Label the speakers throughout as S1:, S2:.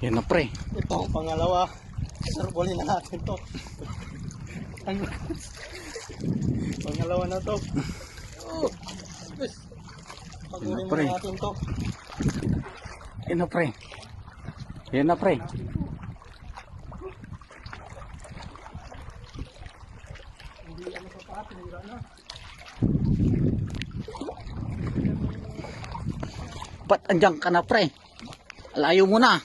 S1: Yan na pre.
S2: Ito ang pangalawa. Sarbolin na natin to. Pangalawa na to. Pagurin
S1: pre.
S2: na natin to.
S1: Yan na pre. Yan na pre.
S2: Hindi ano pa pa, tinira na.
S1: Ba't andyan ka na pre? Layo mo na.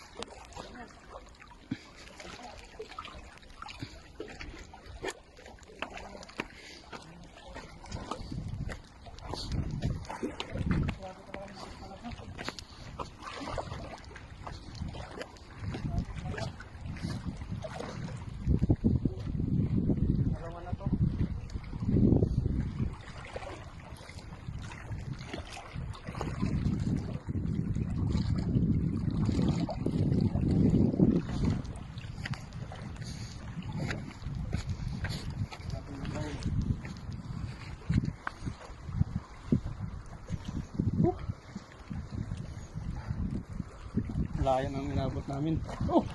S2: Layan ang inabot namin. Oh!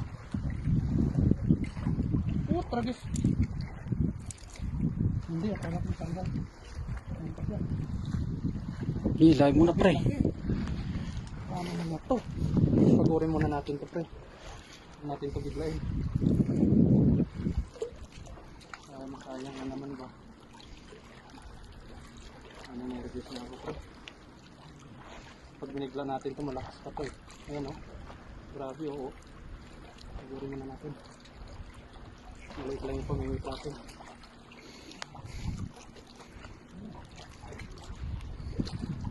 S2: Oh, tragis. Hindi, akala ko tanggal.
S1: Hilay mo na pre.
S2: Ano na to? Pagurin muna natin to pre. Natin to biglayin. Masayang na naman ba? Ano nervous na ako pre. Pag binigla natin to malakas pa to eh. Ayan o. Grabe oo. Pagurin muna natin. Maliit lang yung pamimit natin.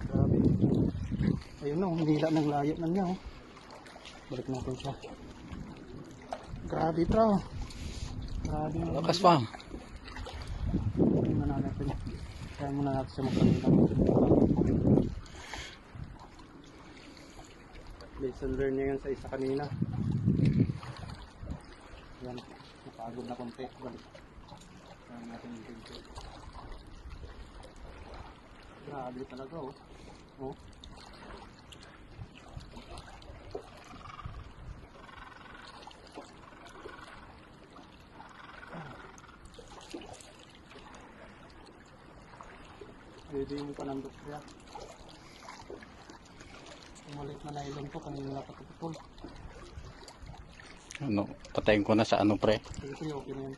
S2: Grabe. Ayun na, humila ng layo na niya. Oh. Balik natin siya. Grabe bro. Grabe.
S1: Lakas pa.
S2: Muna natin. Kaya muna natin siya magkanina. Lesson learn niya yan sa isa kanina. Yan. Napagod na konti. Balik. Kaya natin yung pinto. Grabe talaga oh. Oh. Pwede yung panandok siya. Umalit na nylon to kanina napatutol.
S1: Ano, patayin ko na sa ano pre.
S2: Sige, okay na yan.